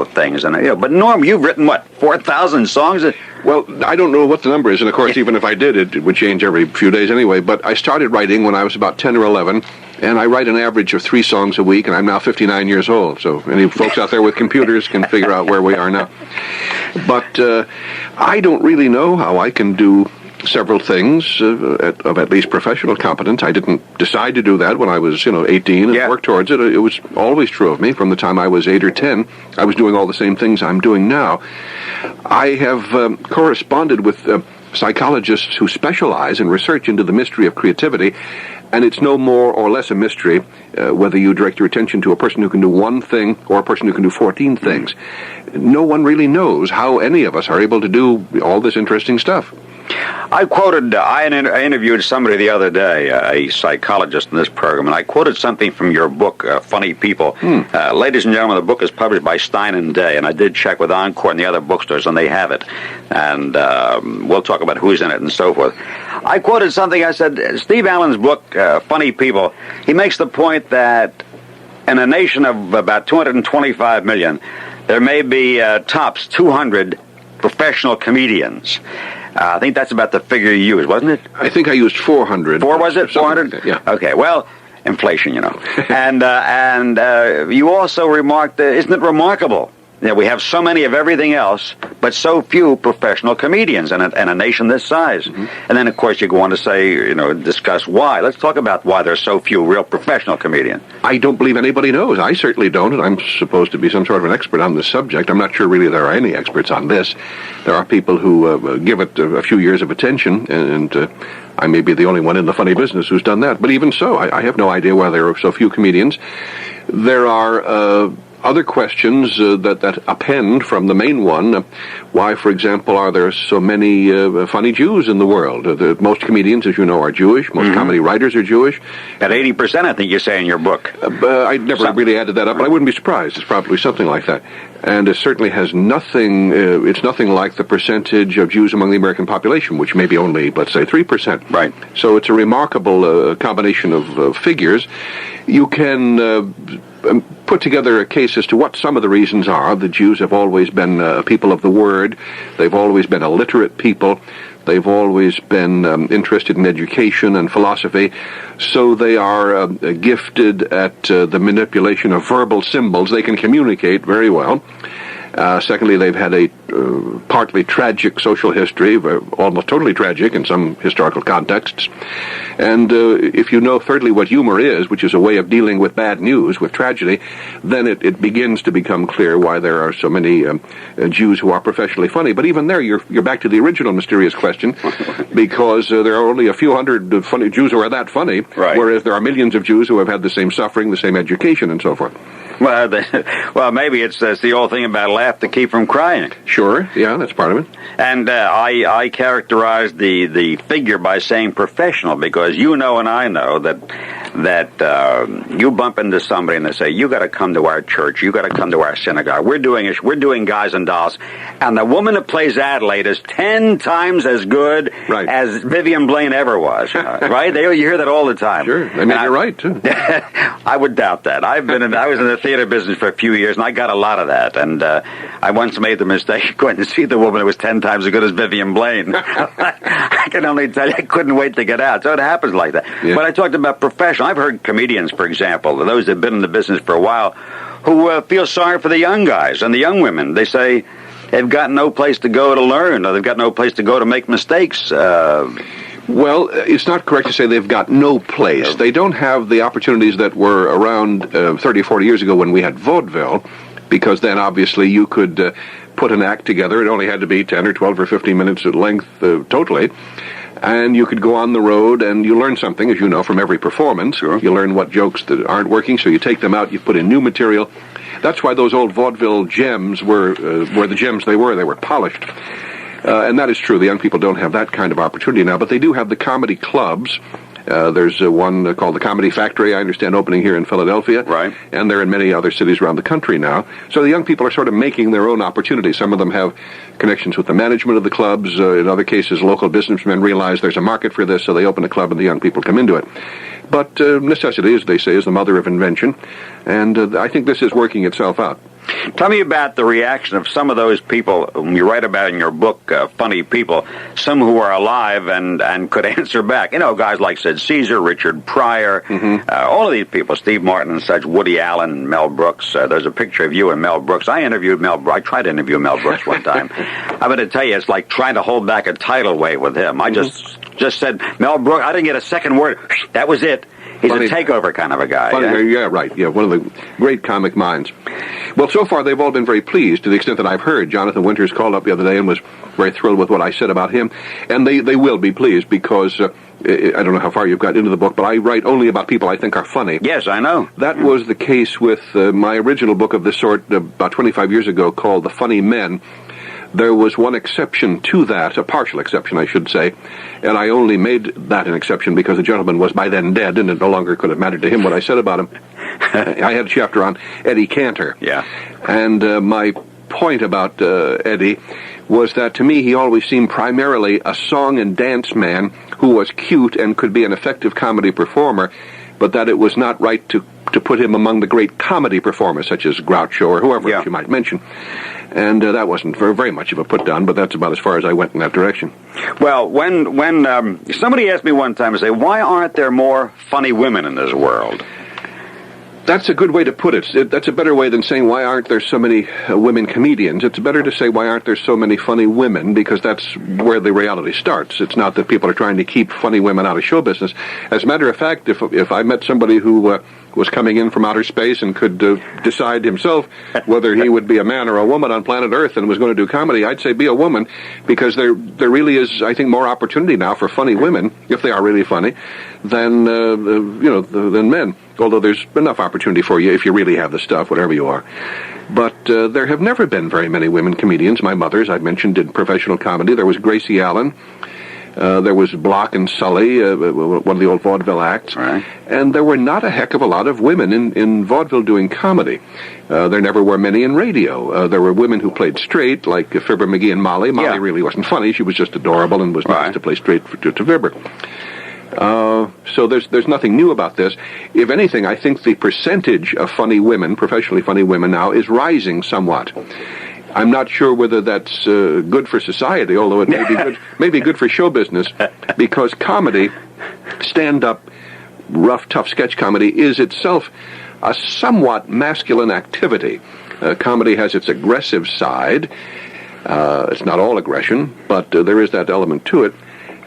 wrote things. And but Norm, you've written what, 4,000 songs? Well, I don't know what the number is, and of course, even if I did, it would change every few days anyway. But I started writing when I was about 10 or 11, and I write an average of 3 songs a week, and I'm now 59 years old. So any folks out there with computers can figure out where we are now. But I don't really know how I can do several things of at least professional competence. I didn't decide to do that when I was, 18 and work towards it. It was always true of me. From the time I was 8 or 10, I was doing all the same things I'm doing now. I have corresponded with psychologists who specialize in research into the mystery of creativity, and it's no more or less a mystery whether you direct your attention to a person who can do one thing or a person who can do 14 things. No one really knows how any of us are able to do all this interesting stuff. I interviewed somebody the other day, a psychologist in this program, and I quoted something from your book, Funny People. Ladies and gentlemen, the book is published by Stein and Day, and I did check with Encore and the other bookstores, and they have it. And we'll talk about who's in it and so forth. I quoted something, I said, Steve Allen's book, Funny People, he makes the point that in a nation of about 225 million, there may be tops 200 professional comedians. I think that's about the figure you used, wasn't it? I think I used 400. 4 was it? 400? Like yeah. Okay, well, inflation, And you also remarked, isn't it remarkable that we have so many of everything else, but so few professional comedians in a nation this size? Mm-hmm. And then, of course, you go on to say, discuss why. Let's talk about why there's so few real professional comedians. I don't believe anybody knows. I certainly don't, and I'm supposed to be some sort of an expert on this subject. I'm not sure really there are any experts on this. There are people who give it a few years of attention, and I may be the only one in the funny business who's done that. But even so, I have no idea why there are so few comedians. There are other questions that append from the main one. Why, for example, are there so many funny Jews in the world? Most comedians, as you know, are Jewish. Most comedy writers are Jewish. At 80%, I think you say in your book. I never really added that up, but I wouldn't be surprised. It's probably something like that. And it certainly has nothing, it's nothing like the percentage of Jews among the American population, which may be only, let's say, 3%. Right. So it's a remarkable combination of figures. You can put together a case as to what some of the reasons are. The Jews have always been people of the word. They've always been a literate people. They've always been interested in education and philosophy. So they are gifted at the manipulation of verbal symbols. They can communicate very well. Secondly, they've had a partly tragic social history, almost totally tragic in some historical contexts. And if you know, thirdly, what humor is, which is a way of dealing with bad news, with tragedy, then it begins to become clear why there are so many Jews who are professionally funny. But even there, you're back to the original mysterious question, because there are only a few hundred funny Jews who are that funny, right, whereas there are millions of Jews who have had the same suffering, the same education, and so forth. Well, maybe it's the old thing about laugh to keep from crying. Sure, yeah, that's part of it. And I characterized the figure by saying professional, because and I know that you bump into somebody and they say, you got to come to our church, you got to come to our synagogue. We're doing Guys and Dolls, and the woman that plays Adelaide is 10 times as good as Vivian Blaine ever was. Right? You hear that all the time. Sure, I mean, you're right too. I would doubt that. I was in the theater business for a few years, and I got a lot of that. And I once made the mistake of going to see the woman that was 10 times as good as Vivian Blaine. I can only tell you, I couldn't wait to get out. So it happens like that. Yeah. But I talked about professional. I've heard comedians, for example, those that have been in the business for a while, who feel sorry for the young guys and the young women. They say they've got no place to go to learn, or they've got no place to go to make mistakes. Well, it's not correct to say they've got no place. They don't have the opportunities that were around 30 or 40 years ago when we had vaudeville, because then obviously you could put an act together. It only had to be 10 or 12 or 15 minutes at length totally. And you could go on the road and you learn something, as you know, from every performance. Sure. You learn what jokes that aren't working, so you take them out, you put in new material. That's why those old vaudeville gems were the gems they were. They were polished. And that is true. The young people don't have that kind of opportunity now, but they do have the comedy clubs. There's one called the Comedy Factory, I understand, opening here in Philadelphia. Right. And they're in many other cities around the country now. So the young people are sort of making their own opportunities. Some of them have connections with the management of the clubs. In other cases, local businessmen realize there's a market for this, so they open a club and the young people come into it. But necessity, as they say, is the mother of invention. And I think this is working itself out. Tell me about the reaction of some of those people whom you write about in your book, funny people, some who are alive and could answer back. You know, guys like Sid Caesar, Richard Pryor, all of these people, Steve Martin and such, Woody Allen, Mel Brooks. There's a picture of you and Mel Brooks. I tried to interview Mel Brooks one time. I'm going to tell you, it's like trying to hold back a tidal wave with him. I just said, Mel Brooks, I didn't get a second word. That was it. He's a takeover kind of a guy. Yeah, right. Yeah, one of the great comic minds. Well, so far they've all been very pleased to the extent that I've heard. Jonathan Winters called up the other day and was very thrilled with what I said about him. And they will be pleased because, I don't know how far you've got into the book, but I write only about people I think are funny. Yes, I know. That was the case with my original book of this sort about 25 years ago called The Funny Men. There was one exception to that, a partial exception, I should say, and I only made that an exception because the gentleman was by then dead, and it no longer could have mattered to him what I said about him. I had a chapter on Eddie Cantor. Yeah. And my point about Eddie was that to me he always seemed primarily a song and dance man who was cute and could be an effective comedy performer, but that it was not right to put him among the great comedy performers, such as Groucho or whoever you might mention. And that wasn't very much of a put-down, but that's about as far as I went in that direction. Well, when somebody asked me one time, why aren't there more funny women in this world? That's a good way to put it. That's a better way than saying, why aren't there so many women comedians? It's better to say, why aren't there so many funny women? Because that's where the reality starts. It's not that people are trying to keep funny women out of show business. As a matter of fact, if I met somebody who was coming in from outer space and could decide himself whether he would be a man or a woman on planet Earth and was going to do comedy, I'd say be a woman, because there really is, I think, more opportunity now for funny women, if they are really funny, than than men. Although there's enough opportunity for you if you really have the stuff, whatever you are. But there have never been very many women comedians. My mother, as I mentioned, did professional comedy. There was Gracie Allen. There was Block and Sully, one of the old vaudeville acts. Right. And there were not a heck of a lot of women in vaudeville doing comedy. There never were many in radio. There were women who played straight, like Fibber McGee and Molly. Molly really wasn't funny. She was just adorable and was nice to play straight to Fibber. So there's nothing new about this. If anything, I think the percentage of funny women, professionally funny women now, is rising somewhat. I'm not sure whether that's good for society, although it may be good for show business, because comedy, stand-up, rough, tough sketch comedy, is itself a somewhat masculine activity. Comedy has its aggressive side. It's not all aggression, but there is that element to it.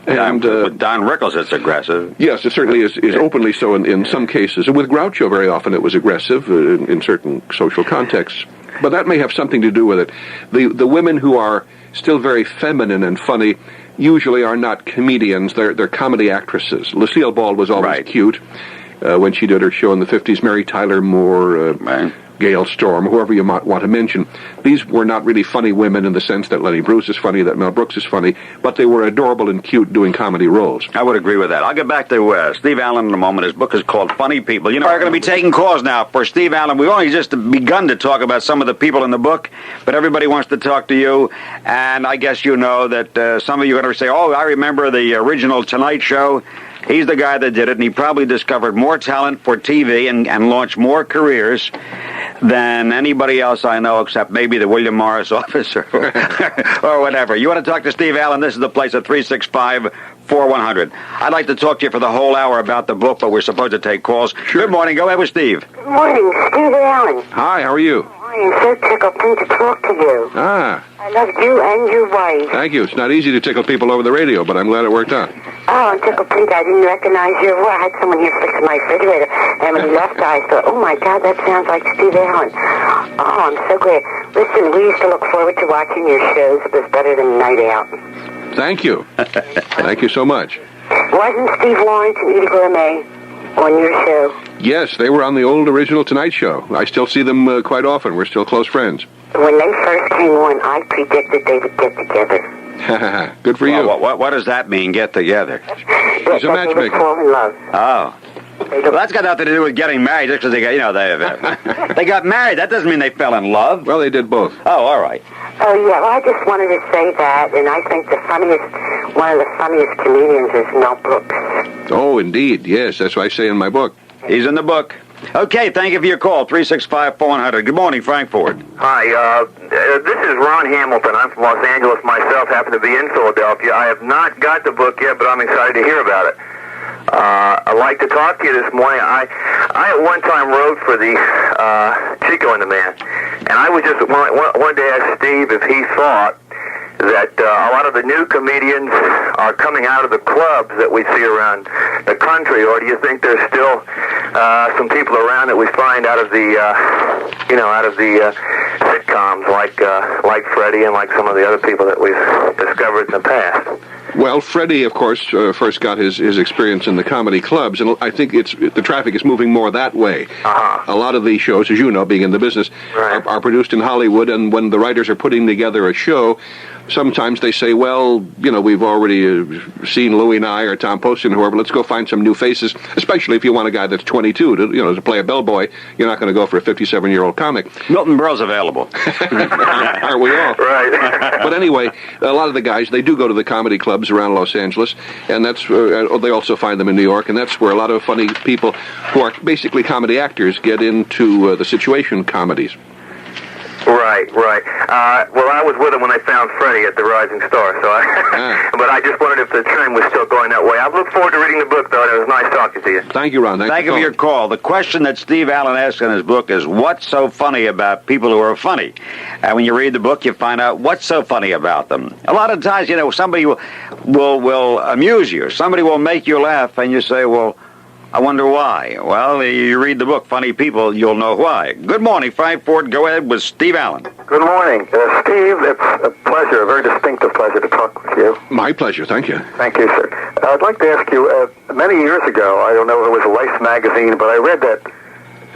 And with Don Rickles, it's aggressive. Yes, it certainly is openly so in some cases. And with Groucho, very often it was aggressive in certain social contexts. But that may have something to do with it. The women who are still very feminine and funny usually are not comedians. They're comedy actresses. Lucille Ball was always cute when she did her show in the 50s. Mary Tyler Moore, Gail Storm, whoever you might want to mention. These were not really funny women in the sense that Lenny Bruce is funny, that Mel Brooks is funny, but they were adorable and cute doing comedy roles. I would agree with that. I'll get back to Steve Allen in a moment. His book is called Funny People. You know, we're going to be taking calls now for Steve Allen. We've only just begun to talk about some of the people in the book, but everybody wants to talk to you, and I guess you know that some of you are going to say, I remember the original Tonight Show. He's the guy that did it, and he probably discovered more talent for TV and launched more careers than anybody else I know, except maybe the William Morris office or whatever. You want to talk to Steve Allen? This is the place at 365-4100. I'd like to talk to you for the whole hour about the book, but we're supposed to take calls. Sure. Good morning. Go ahead with Steve. Good morning, Steve Allen. Hi, how are you? I am so tickled to talk to you. I love you and your wife. Thank you. It's not easy to tickle people over the radio, but I'm glad it worked out. Oh, I'm tickled pink. I didn't recognize your voice. I had someone here fixing my refrigerator, and when he left, I thought, oh, my God, that sounds like Steve Allen. Oh, I'm so glad. Listen, we used to look forward to watching your shows. It was better than Night Out. Thank you. Thank you so much. Wasn't Steve Lawrence and Edie Gourmet on your show? Yes, they were on the old original Tonight Show. I still see them quite often. We're still close friends. When they first came on, I predicted they would get together. Good for you. What does that mean, get together? He's a matchmaker. Fall in love. Oh. Well, that's got nothing to do with getting married, just because they got, they got married. That doesn't mean they fell in love. Well, they did both. Oh, all right. Oh, yeah, well, I just wanted to say that, and I think one of the funniest comedians is Mel Brooks. Oh, indeed, yes, that's what I say in my book. He's in the book. Okay, thank you for your call, 365-4100. Good morning, Frankfurt. Hi, this is Ron Hamilton. I'm from Los Angeles myself, happen to be in Philadelphia. I have not got the book yet, but I'm excited to hear about it. I'd like to talk to you this morning. I at one time wrote for the Chico and the Man, and I was just wanted to ask Steve if he thought that a lot of the new comedians are coming out of the clubs that we see around the country, or do you think there's still some people around that we find out of the sitcoms like Freddie and like some of the other people that we've discovered in the past? Well, Freddie, of course, first got his experience in the comedy clubs, and I think the traffic is moving more that way. A lot of these shows, as you know, being in the business, are produced in Hollywood, and when the writers are putting together a show, sometimes they say, well, we've already seen Louie Nye or Tom Poston or whoever, let's go find some new faces, especially if you want a guy that's 22 to play a bellboy. You're not going to go for a 57-year-old comic. Milton Berle's available. Aren't we all? Right. But anyway, a lot of the guys, they do go to the comedy clubs around Los Angeles, and that's they also find them in New York, and that's where a lot of funny people who are basically comedy actors get into the situation comedies. Right. Well, I was with him when I found Freddie at the Rising Star, but I just wondered if the trend was still going that way. I look forward to reading the book, though, and it was nice talking to you. Thank you, Ron. Thank you for your call. The question that Steve Allen asks in his book is, what's so funny about people who are funny? And when you read the book, you find out what's so funny about them. A lot of times, somebody will amuse you. Somebody will make you laugh, and you say, well, I wonder why. Well, you read the book, Funny People, you'll know why. Good morning, Frankfurt. Go ahead with Steve Allen. Good morning. Steve, it's a pleasure, a very distinctive pleasure to talk with you. My pleasure. Thank you. Thank you, sir. I'd like to ask you, many years ago, I don't know if it was Life magazine, but I read that,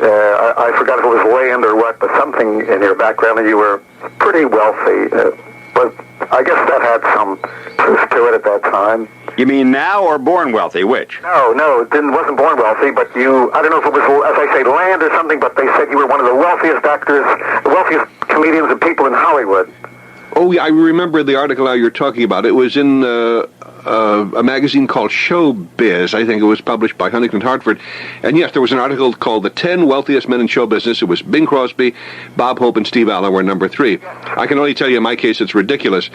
I forgot if it was land or what, but something in your background, and you were pretty wealthy. But I guess that had some truth to it at that time. You mean now or born wealthy? Which? No, wasn't born wealthy, but I don't know if it was, as I say, land or something, but they said you were one of the wealthiest actors, the wealthiest comedians and people in Hollywood. Oh, yeah, I remember the article now you're talking about. It was in a magazine called Showbiz. I think it was published by Huntington Hartford. And yes, there was an article called The 10 Wealthiest Men in Show Business. It was Bing Crosby, Bob Hope, and Steve Allen were number 3. I can only tell you in my case it's ridiculous.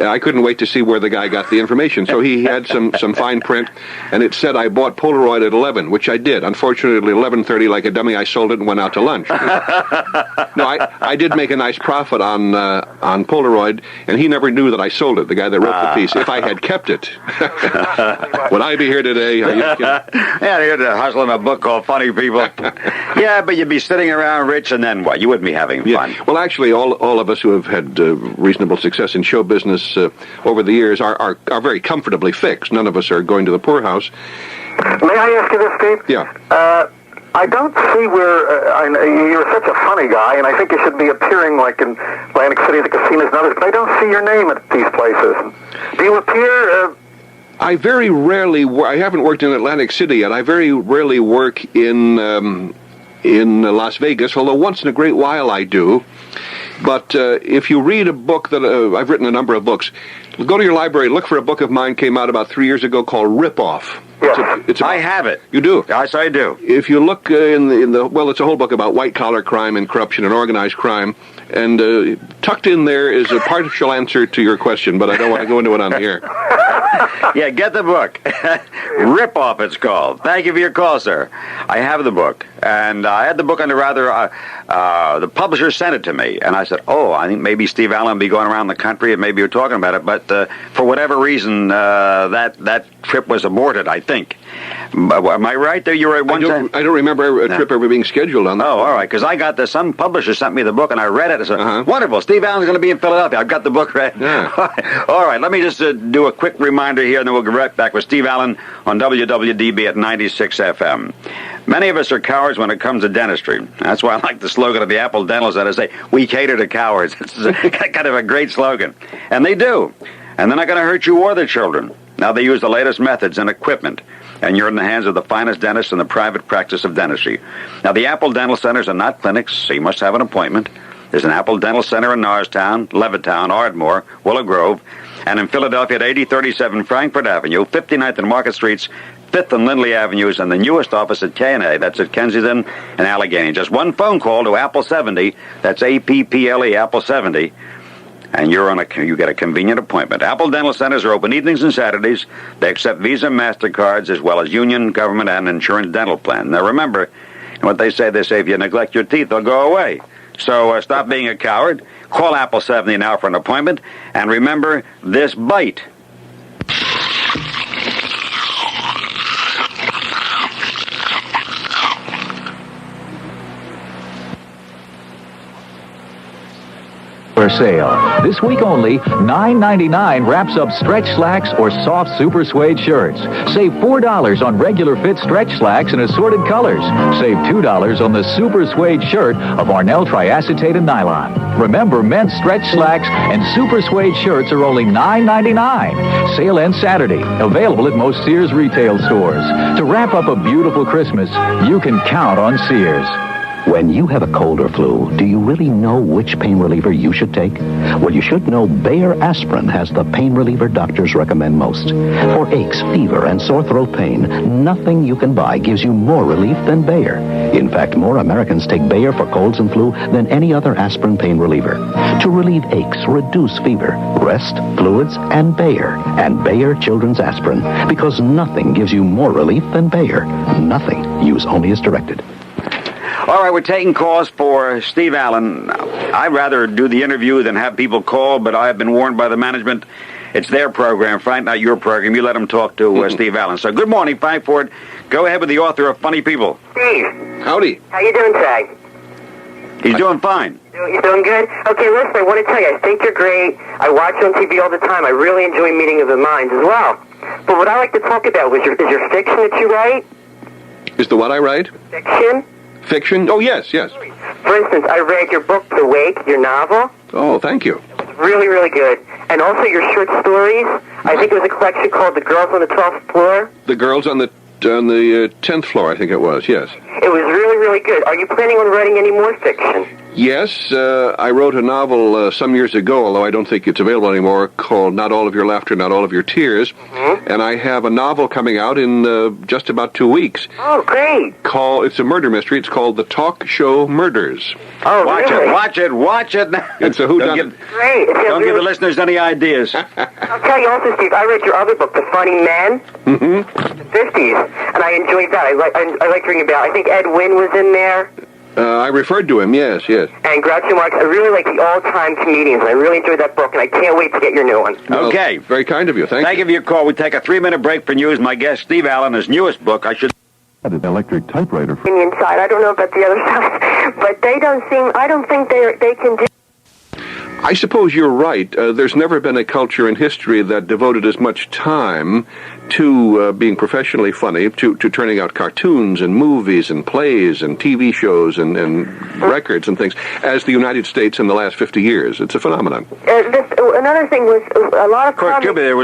I couldn't wait to see where the guy got the information. So he had some fine print, and it said I bought Polaroid at 11, which I did. Unfortunately, 11:30, like a dummy, I sold it and went out to lunch. No, I did make a nice profit on Polaroid, and he never knew that I sold it, the guy that wrote the piece. If I had kept it, would I be here today? Yeah, you're hustling a book called Funny People. Yeah, but you'd be sitting around rich, and then what? You wouldn't be having fun. Well, actually, all of us who have had reasonable success in show business over the years are very comfortably fixed. None of us are going to the poorhouse. May I ask you this, Steve? Yeah. I don't see where you're such a funny guy, and I think you should be appearing like in Atlantic City, the casinos and others, but I don't see your name at these places. Do you appear... I very rarely... I haven't worked in Atlantic City yet. I very rarely work in Las Vegas, although once in a great while I do. But if you read a book that... I've written a number of books. Go to your library, look for a book of mine, came out about 3 years ago called Rip Off. Yes. I have it. You do? Yes, I do. If you look in the well, it's a whole book about white-collar crime and corruption and organized crime, and tucked in there is a partial answer to your question, but I don't want to go into it on the air. Yeah, get the book. Rip Off, it's called. Thank you for your call, sir. I have the book, and I had the book under the publisher sent it to me, and I said, I think maybe Steve Allen will be going around the country, and maybe you're talking about it, but for whatever reason, that trip was aborted, I think. Am I right there? You were at one time? I don't remember a trip ever being scheduled on that. Oh, all right, because I got this. Some publisher sent me the book, and I read it. I said, wonderful, Steve Allen's going to be in Philadelphia. I've got the book read. Yeah. All right, let me just do a quick reminder here, and then we'll get right back with Steve Allen on WWDB at 96 FM. Many of us are cowards when it comes to dentistry. That's why I like the slogan of the Apple Dental Center, say, we cater to cowards. It's kind of a great slogan. And they do. And they're not going to hurt you or the children. Now they use the latest methods and equipment, and you're in the hands of the finest dentists in the private practice of dentistry. Now, the Apple Dental Centers are not clinics, so you must have an appointment. There's an Apple Dental Center in Norristown, Levittown, Ardmore, Willow Grove, and in Philadelphia at 8037 Frankfurt Avenue, 59th and Market Streets, 5th and Lindley Avenues, and the newest office at K&A. That's at Kensington and Allegheny. Just one phone call to Apple 70. That's APPLE, Apple 70. And you get a convenient appointment. Apple Dental Centers are open evenings and Saturdays. They accept Visa, MasterCards, as well as union, government, and insurance dental plans. Now remember, what they say if you neglect your teeth, they'll go away. So stop being a coward. Call Apple 70 now for an appointment. And remember this bite. For sale. This week only, $9.99 wraps up stretch slacks or soft super suede shirts. Save $4 on regular fit stretch slacks in assorted colors. Save $2 on the super suede shirt of Arnell triacetate and nylon. Remember, men's stretch slacks and super suede shirts are only $9.99. Sale ends Saturday. Available at most Sears retail stores. To wrap up a beautiful Christmas, you can count on Sears. When you have a cold or flu, do you really know which pain reliever you should take? Well, you should know Bayer Aspirin has the pain reliever doctors recommend most. For aches, fever, and sore throat pain, nothing you can buy gives you more relief than Bayer. In fact, more Americans take Bayer for colds and flu than any other aspirin pain reliever. To relieve aches, reduce fever, rest, fluids, and Bayer Children's Aspirin. Because nothing gives you more relief than Bayer. Nothing. Use only as directed. All right, we're taking calls for Steve Allen. I'd rather do the interview than have people call, but I have been warned by the management. It's their program, Frank, not your program. You let them talk to Steve Allen. So good morning, Frank Ford. Go ahead with the author of Funny People. Steve. Howdy. How you doing today? He's doing fine. You doing good? Okay, listen, I want to tell you, I think you're great. I watch you on TV all the time. I really enjoy Meeting of the Minds as well. But what I like to talk about is your fiction that you write. Is the what I write? Fiction. Fiction? Oh, yes. For instance, I read your book, The Wake, your novel. Oh, thank you. Really, really good. And also your short stories. I think it was a collection called The Girls on the 12th Floor. The Girls on the 10th floor, I think it was, yes. It was really, really good. Are you planning on writing any more fiction? Yes, I wrote a novel some years ago, although I don't think it's available anymore, called Not All of Your Laughter, Not All of Your Tears. Mm-hmm. And I have a novel coming out in just about 2 weeks. Oh, great. It's a murder mystery. It's called The Talk Show Murders. Oh, Watch it. It's a whodunit. Great. Don't give the listeners any ideas. I'll tell you also, Steve, I read your other book, The Funny Men. Mm-hmm. The 50s. And I enjoyed that. I liked reading about it. I think Ed Wynn was in there. I referred to him, yes. And Groucho Marx. I really like the all-time comedians, and I really enjoyed that book, and I can't wait to get your new one. Okay. Well, very kind of you. Thank you for your call. We take a 3-minute break for news. My guest, Steve Allen, his newest book, An electric typewriter. Indian side. I don't know about the other side, but I don't think they can do. I suppose you're right. There's never been a culture in history that devoted as much time to being professionally funny, to turning out cartoons and movies and plays and TV shows and records and things, as the United States in the last 50 years. It's a phenomenon. Another thing was a lot of course, there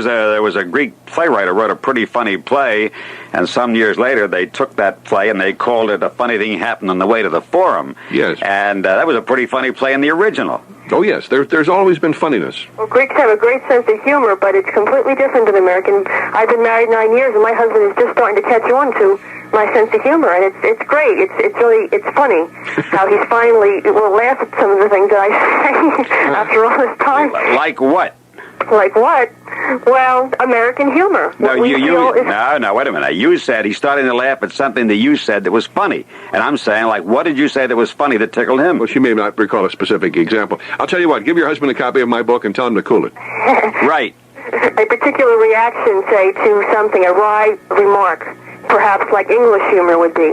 was a Greek playwright who wrote a pretty funny play, and some years later they took that play and they called it A Funny Thing Happened on the Way to the Forum. Yes. And that was a pretty funny play in the original. Oh, yes. There's always been funniness. Well, Greeks have a great sense of humor, but it's completely different than American. I've been married 9 years, and my husband is just starting to catch on to my sense of humor, and it's great. It's funny how he's finally will laugh at some of the things that I say after all this time. Like what? Like what? Well, American humor. No, wait a minute. You said he's starting to laugh at something that you said that was funny. And I'm saying, like, what did you say that was funny that tickled him? Well, she may not recall a specific example. I'll tell you what, give your husband a copy of my book and tell him to cool it. Right. A particular reaction, say, to something, a wry remark, perhaps like English humor would be,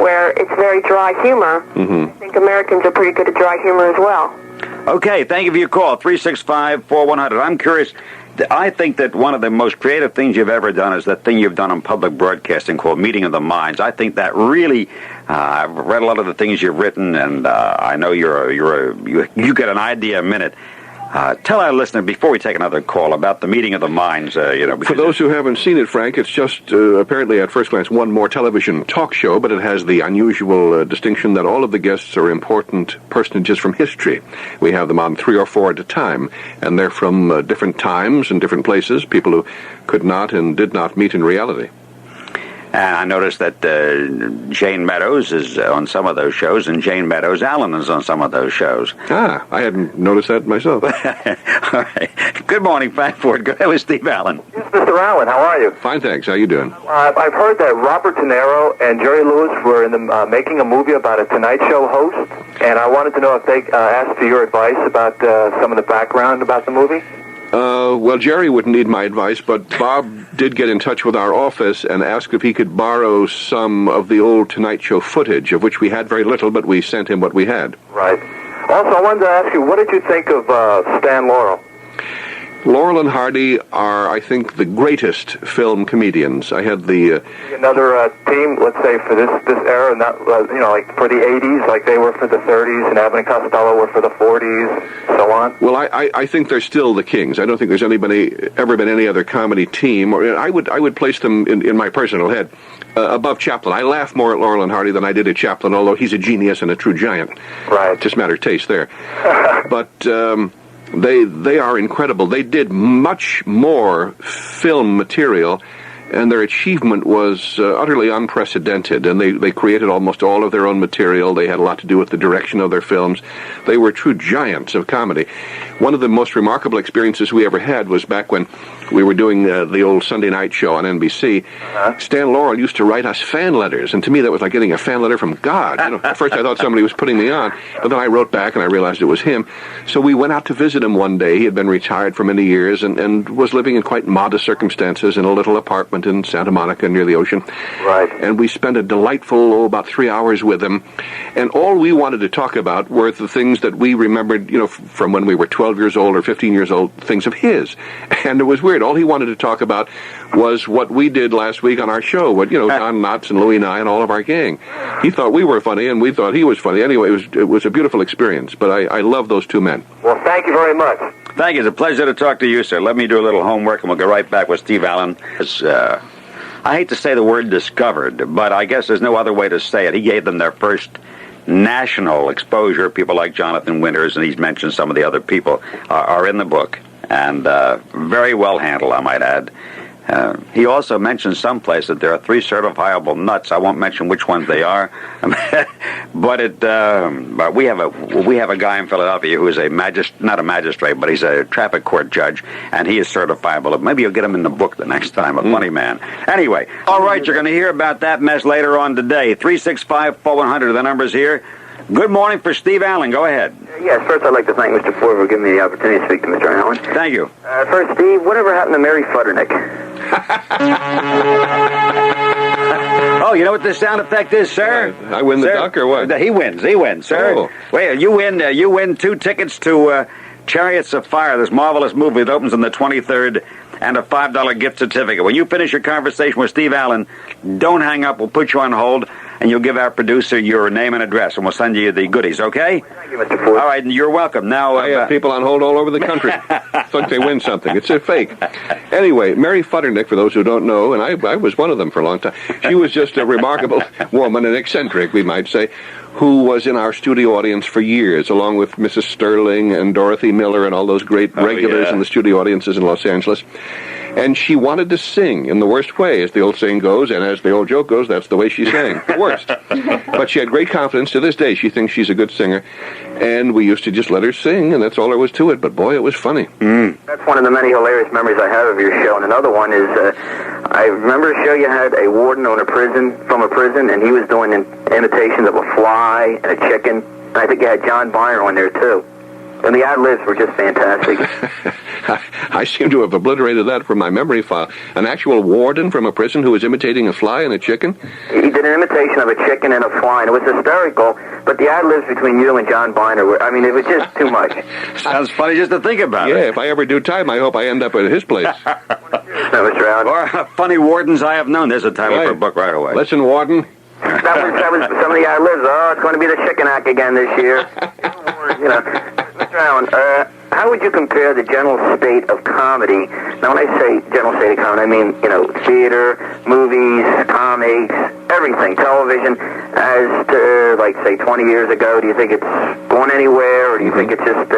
where it's very dry humor. Mm-hmm. I think Americans are pretty good at dry humor as well. Okay, thank you for your call, 365-4100. I'm curious. I think that one of the most creative things you've ever done is that thing you've done on public broadcasting called Meeting of the Minds. I think that really, I've read a lot of the things you've written, and I know you get an idea a minute. Tell our listener, before we take another call, about the Meeting of the Minds. For those who haven't seen it, Frank, it's just apparently at first glance one more television talk show, but it has the unusual distinction that all of the guests are important personages from history. We have them on 3 or 4 at a time, and they're from different times and different places, people who could not and did not meet in reality. And I noticed that Jane Meadows is on some of those shows, and Jane Meadows Allen is on some of those shows. Ah, I hadn't noticed that myself. All right. Good morning, Frankfurt. Go ahead with Steve Allen. Yes, Mr. Allen, how are you? Fine, thanks. How you doing? I've heard that Robert De Niro and Jerry Lewis were in the making a movie about a Tonight Show host, and I wanted to know if they asked for your advice about some of the background about the movie. Well, Jerry wouldn't need my advice, but Bob did get in touch with our office and asked if he could borrow some of the old Tonight Show footage, of which we had very little, but we sent him what we had. Right. Also, I wanted to ask you, what did you think of Stan Laurel? Laurel and Hardy are, I think, the greatest film comedians. I had the... Another team, let's say, for this era, not like for the 80s, like they were for the 30s, and Abbott and Costello were for the 40s, so on? Well, I think they're still the kings. I don't think there's ever been any other comedy team, or I would place them in my personal head above Chaplin. I laugh more at Laurel and Hardy than I did at Chaplin, although he's a genius and a true giant. Right. Just a matter of taste there. But... They are incredible. They did much more film material, and their achievement was utterly unprecedented, and they created almost all of their own material. They had a lot to do with the direction of their films. They were true giants of comedy. One of the most remarkable experiences we ever had was back when we were doing the old Sunday night show on NBC. Stan Laurel used to write us fan letters, and to me that was like getting a fan letter from God. At first I thought somebody was putting me on, but then I wrote back and I realized it was him. So we went out to visit him one day. He had been retired for many years and was living in quite modest circumstances in a little apartment in Santa Monica near the ocean. Right. And we spent a delightful, about 3 hours with him, and all we wanted to talk about were the things that we remembered, from when we were 12 years old or 15 years old, things of his. And it was weird. All he wanted to talk about was what we did last week on our show, what, Don Knotts and Louie and I and all of our gang. He thought we were funny, and we thought he was funny. Anyway, it was a beautiful experience, but I love those two men. Well, thank you very much. Thank you. It's a pleasure to talk to you, sir. Let me do a little homework, and we'll go right back with Steve Allen. I hate to say the word discovered, but I guess there's no other way to say it. He gave them their first national exposure. People like Jonathan Winters, and he's mentioned some of the other people, are in the book, and very well handled, I might add. He also mentions someplace that there are 3 certifiable nuts. I won't mention which ones they are, but we have a guy in Philadelphia who is not a magistrate, but he's a traffic court judge, and he is certifiable. Maybe you'll get him in the book the next time. A funny man. Anyway, all right, you're going to hear about that mess later on today. 365-4100. The number's here. Good morning for Steve Allen. Go ahead. Yes, first I'd like to thank Mr. Ford for giving me the opportunity to speak to Mr. Allen. Thank you. First, Steve, whatever happened to Mary Futternick? Oh, you know what this sound effect is, sir? I win the duck or what? He wins, sir. Oh. Wait, you win 2 tickets to Chariots of Fire, this marvelous movie that opens on the 23rd, and a $5 gift certificate. When you finish your conversation with Steve Allen, don't hang up. We'll put you on hold, and you'll give our producer your name and address, and we'll send you the goodies, okay? Thank you, Mr. Ford. All right, and you're welcome. Now, I have people on hold all over the country. Think they win something. It's a fake. Anyway, Mary Futternick, for those who don't know, and I was one of them for a long time, she was just a remarkable woman, an eccentric, we might say, who was in our studio audience for years, along with Mrs. Sterling and Dorothy Miller and all those great regulars in the studio audiences in Los Angeles. And she wanted to sing in the worst way, as the old saying goes, and as the old joke goes, that's the way she sang. The worst. But she had great confidence. To this day, she thinks she's a good singer. And we used to just let her sing, and that's all there was to it. But boy, it was funny. That's one of the many hilarious memories I have of your show. And another one is, I remember a show you had a warden from a prison, and he was doing imitations of a fly and a chicken. And I think you had John Byer on there, too. And the ad-libs were just fantastic. I seem to have obliterated that from my memory file. An actual warden from a prison who was imitating a fly and a chicken? He did an imitation of a chicken and a fly, and it was hysterical, but the ad-libs between you and John Biner were, it was just too much. Sounds funny just to think about it. Yeah, if I ever do time, I hope I end up at his place. No, Mr. Allen. Or Funny Wardens I Have Known. There's a title for a book right away. Listen, Warden. That was some of the ad-libs. Oh, it's going to be the chicken act again this year. Mr. Allen, how would you compare the general state of comedy? Now, when I say general state of comedy, I mean, theater, movies, comics, everything, television, as to, like, say, 20 years ago. Do you think it's going anywhere, or do you think it's just,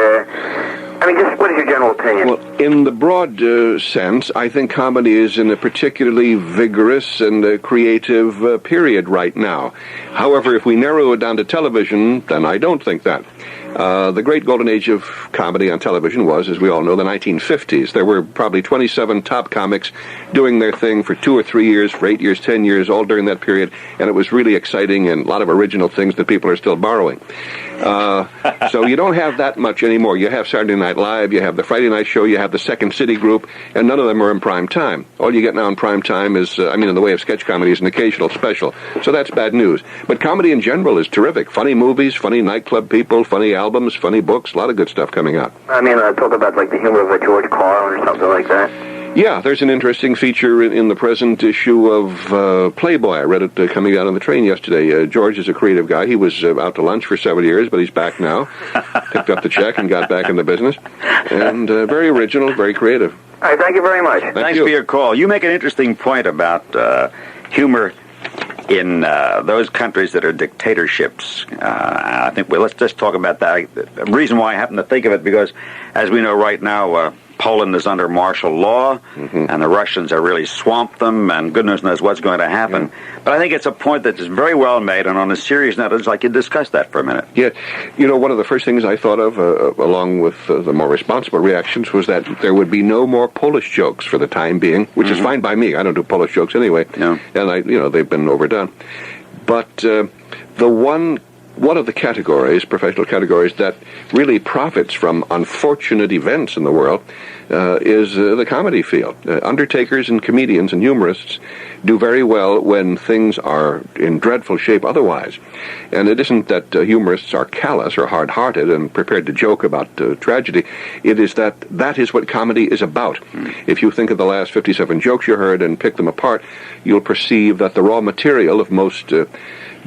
mean, just what is your general opinion? Well, in the broad sense, I think comedy is in a particularly vigorous and creative period right now. However, if we narrow it down to television, then I don't think that. The great golden age of comedy on television was, as we all know, the 1950s. There were probably 27 top comics doing their thing for 2 or 3 years, for 8 years, 10 years, all during that period, and it was really exciting and a lot of original things that people are still borrowing. So you don't have that much anymore. You have Saturday Night Live, you have the Friday Night Show, you have the Second City Group, and none of them are in prime time. All you get now in prime time is, in the way of sketch comedy, is an occasional special. So that's bad news. But comedy in general is terrific. Funny movies, funny nightclub people, funny albums, funny books, a lot of good stuff coming out. I mean, talk about like the humor of a George Carlin or something like that. Yeah, there's an interesting feature in the present issue of Playboy. I read it coming out on the train yesterday. George is a creative guy. He was out to lunch for 7 years, but he's back now. Picked up the check and got back in the business. And very original, very creative. All right, thank you very much. Thanks for your call. You make an interesting point about humor in those countries that are dictatorships. I think let's just talk about that. The reason why I happen to think of it, because as we know right now, Poland is under martial law, and the Russians have really swamped them, and goodness knows what's going to happen. But I think it's a point that is very well made, and on a serious note, it's like you discussed that for a minute. Yeah, one of the first things I thought of, along with the more responsible reactions, was that there would be no more Polish jokes for the time being, which is fine by me. I don't do Polish jokes anyway, and they've been overdone. But the one of the categories, professional categories, that really profits from unfortunate events in the world is the comedy field. Undertakers and comedians and humorists do very well when things are in dreadful shape otherwise. And it isn't that humorists are callous or hard-hearted and prepared to joke about tragedy. It is that is what comedy is about. If you think of the last 57 jokes you heard and pick them apart, you'll perceive that the raw material of most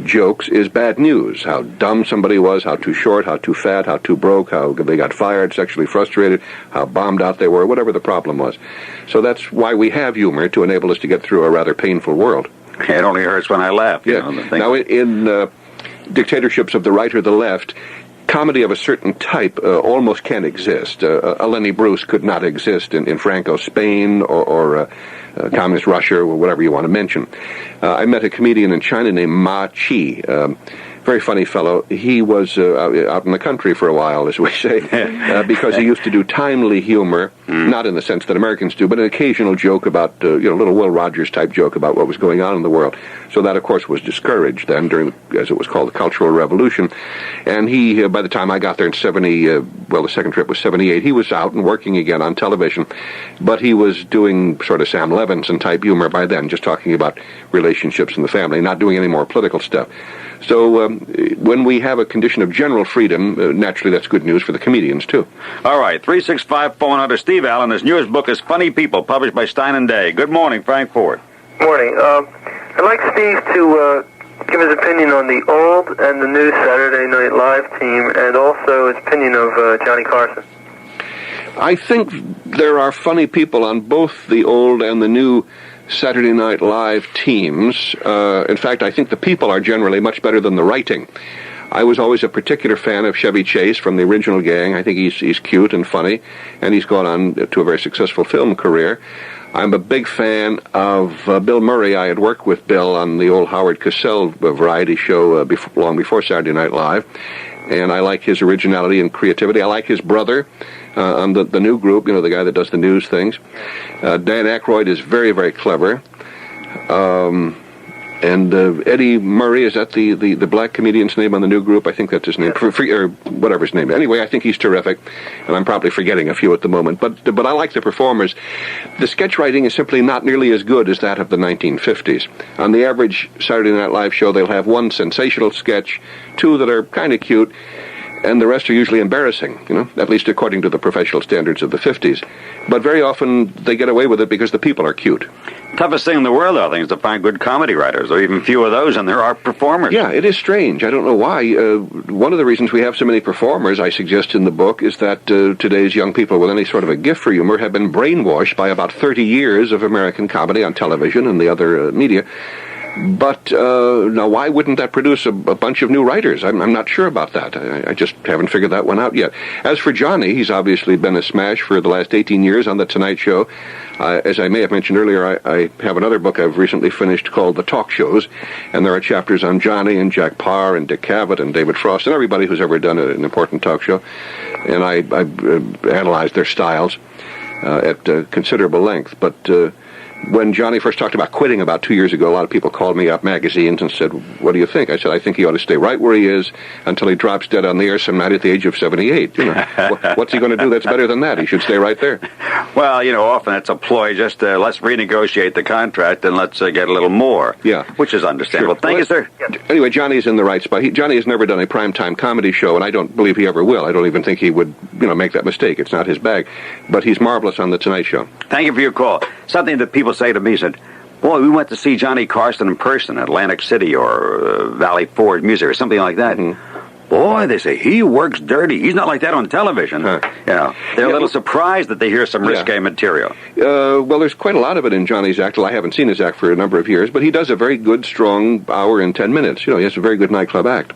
jokes is bad news. How dumb somebody was, how too short, how too fat, how too broke, how they got fired, sexually frustrated, how bombed out they were, whatever the problem was. So that's why we have humor, to enable us to get through a rather painful world. It only hurts when I laugh. Yeah. Now, in dictatorships of the right or the left, comedy of a certain type almost can't exist. A Lenny Bruce could not exist in Franco's Spain or communist Russia or whatever you want to mention. I met a comedian in China named Ma Chi. Very funny fellow. He was out in the country for a while, as we say, because he used to do timely humor, not in the sense that Americans do, but an occasional joke about, a little Will Rogers type joke about what was going on in the world. So that, of course, was discouraged then during, as it was called, the Cultural Revolution. And he, by the time I got there in the second trip was 78, he was out and working again on television, but he was doing sort of Sam Levinson type humor by then, just talking about relationships in the family, not doing any more political stuff. So when we have a condition of general freedom, naturally that's good news for the comedians, too. All right, 365-400. Steve Allen, his newest book is Funny People, published by Stein & Day. Good morning, Frank Ford. Morning. I'd like Steve to give his opinion on the old and the new Saturday Night Live team, and also his opinion of Johnny Carson. I think there are funny people on both the old and the new Saturday Night Live teams. In fact, I think the people are generally much better than the writing. I was always a particular fan of Chevy Chase from the original gang. I think he's cute and funny, and he's gone on to a very successful film career. I'm a big fan of Bill Murray. I had worked with Bill on the old Howard Cosell variety show long before Saturday Night Live, and I like his originality and creativity. I like his brother on the new group, the guy that does the news things. Dan Aykroyd is very, very clever. And Eddie Murray, is that the black comedian's name on the new group? I think that's his name, or whatever his name is. Anyway, I think he's terrific, and I'm probably forgetting a few at the moment. But I like the performers. The sketch writing is simply not nearly as good as that of the 1950s. On the average Saturday Night Live show, they'll have one sensational sketch, two that are kind of cute, and the rest are usually embarrassing, at least according to the professional standards of the 50s. But very often they get away with it because the people are cute. Toughest thing in the world, I think, is to find good comedy writers. There are even few of those, and there are performers. Yeah, it is strange. I don't know why. One of the reasons we have so many performers, I suggest in the book, is that today's young people with any sort of a gift for humor have been brainwashed by about 30 years of American comedy on television and the other media. But now, why wouldn't that produce a bunch of new writers? I'm not sure about that. I just haven't figured that one out yet. As for Johnny, he's obviously been a smash for the last 18 years on The Tonight Show. As I may have mentioned earlier, I have another book I've recently finished called The Talk Shows, and there are chapters on Johnny and Jack Parr and Dick Cavett and David Frost and everybody who's ever done an important talk show. And I analyzed their styles at considerable length. But when Johnny first talked about quitting about 2 years ago, a lot of people called me up, magazines, and said, what do you think? I said, I think he ought to stay right where he is until he drops dead on the air some night at the age of 78. You know, what's he going to do that's better than that? He should stay right there. Well, you know, often it's a ploy. Just let's renegotiate the contract and let's get a little more. Yeah. Which is understandable. Sure. Thank you, sir. Anyway, Johnny's in the right spot. Johnny has never done a primetime comedy show, and I don't believe he ever will. I don't even think he would, make that mistake. It's not his bag. But he's marvelous on The Tonight Show. Thank you for your call. Something that people say to me said, boy, we went to see Johnny Carson in person at Atlantic City or Valley Forge Music or something like that. Boy, they say, he works dirty. He's not like that on television. They're a little surprised that they hear some risque material. Well, there's quite a lot of it in Johnny's act. I haven't seen his act for a number of years, but he does a very good, strong hour and 10 minutes. He has a very good nightclub act.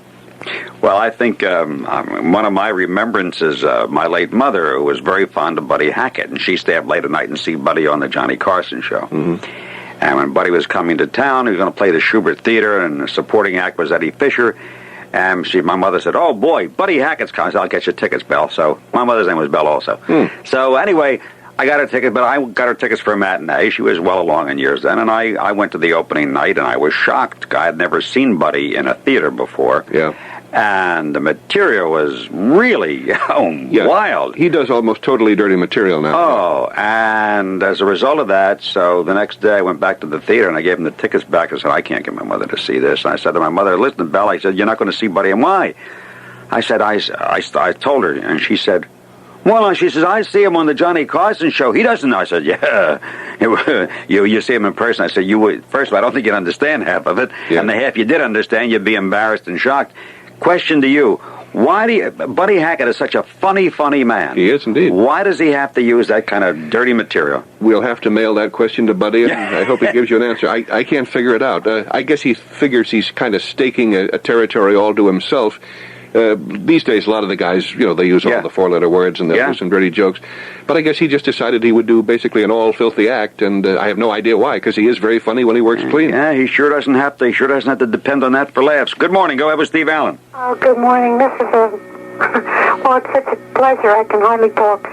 Well, I think one of my remembrances, my late mother, who was very fond of Buddy Hackett, and she stayed up late at night and see Buddy on the Johnny Carson show. And when Buddy was coming to town, he was going to play the Schubert Theater, and the supporting act was Eddie Fisher. And my mother said, oh, boy, Buddy Hackett's coming. So I'll get you tickets, Belle. So my mother's name was Belle also. So anyway, I got her tickets, but I got her tickets for a matinee. She was well along in years then, and I went to the opening night, and I was shocked. I had never seen Buddy in a theater before. And the material was really wild. He does almost totally dirty material now. Oh, and as a result of that, so the next day I went back to the theater and I gave him the tickets back. I said, I can't get my mother to see this. And I said to my mother, listen, Belle, I said, you're not going to see Buddy. And why? I said, I told her, and she said, well, she says, I see him on the Johnny Carson show. He doesn't know. I said, yeah. You see him in person. I said, you would. First of all, I don't think you'd understand half of it. And the half you did understand, you'd be embarrassed and shocked. Question to you. Why Buddy Hackett is such a funny man. He is indeed. Why does he have to use that kind of dirty material? We'll have to mail that question to Buddy, and I hope he gives you an answer. I can't figure it out. I guess he figures he's kind of staking a territory all to himself. These days, a lot of the guys, they use all the four-letter words and they'll do some dirty jokes. But I guess he just decided he would do basically an all-filthy act, and I have no idea why, because he is very funny when he works clean. Yeah, he sure doesn't have to depend on that for laughs. Good morning. Go ahead with Steve Allen. Oh, good morning. This is well, it's such a pleasure. I can hardly talk.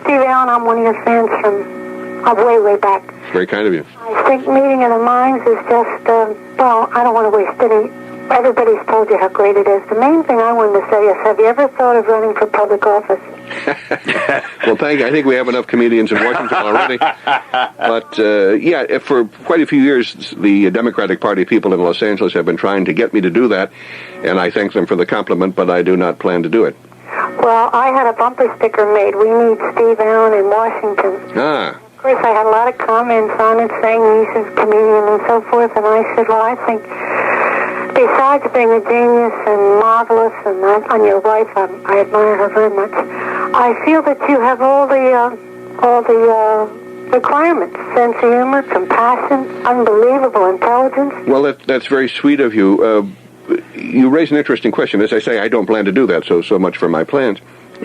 Steve Allen, I'm one of your fans from way back. Very kind of you. I think Meeting of the Minds is just, well, I don't want to waste any. Everybody's told you how great it is. The main thing I wanted to say is, have you ever thought of running for public office? Well, thank you. I think we have enough comedians in Washington already. But, for quite a few years, the Democratic Party people in Los Angeles have been trying to get me to do that, and I thank them for the compliment, but I do not plan to do it. Well, I had a bumper sticker made. We need Steve Allen in Washington. Of course, I had a lot of comments on it saying he's a comedian and so forth, and I said, well, I think besides being a genius and marvelous, and on your wife, I admire her very much, I feel that you have all the requirements: sense of humor, compassion, unbelievable intelligence. Well, that's very sweet of you. You raise an interesting question. As I say, I don't plan to do that, so much for my plans.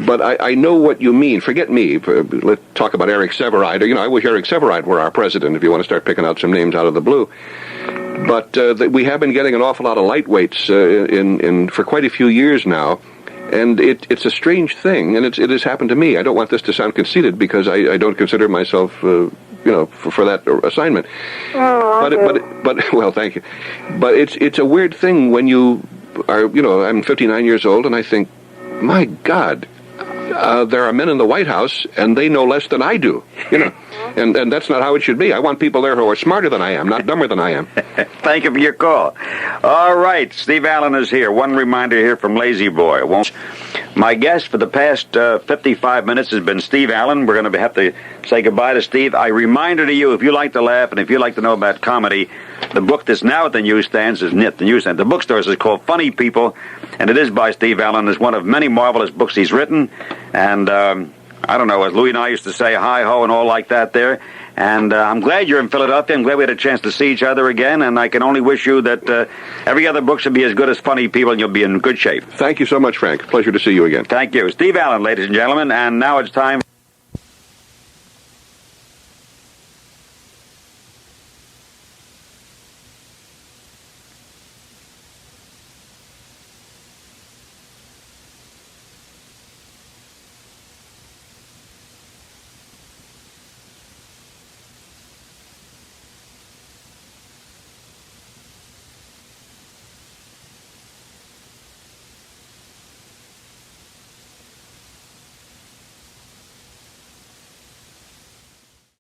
But I know what you mean. Forget me. Let's talk about Eric Sevareid. I wish Eric Sevareid were our president, if you want to start picking out some names out of the blue. But we have been getting an awful lot of lightweights in for quite a few years now. And it's a strange thing, and it has happened to me. I don't want this to sound conceited, because I don't consider myself, for that assignment. But well, thank you. But it's a weird thing when you are, I'm 59 years old, and I think, my God, there are men in the White House, and they know less than I do, and that's not how it should be. I want people there who are smarter than I am, not dumber than I am. Thank you for your call. All right, Steve Allen is here. One reminder here from Lazy Boy. My guest for the past 55 minutes has been Steve Allen. We're going to have to say goodbye to Steve. A reminder to you, if you like to laugh and if you like to know about comedy, the book that's now at the newsstands the bookstores is called Funny People, and it is by Steve Allen. It's one of many marvelous books he's written, and I don't know, as Louis and I used to say, hi-ho and all like that there. And I'm glad you're in Philadelphia. I'm glad we had a chance to see each other again. And I can only wish you that every other book should be as good as Funny People, and you'll be in good shape. Thank you so much, Frank. Pleasure to see you again. Thank you. Steve Allen, ladies and gentlemen. And now it's time...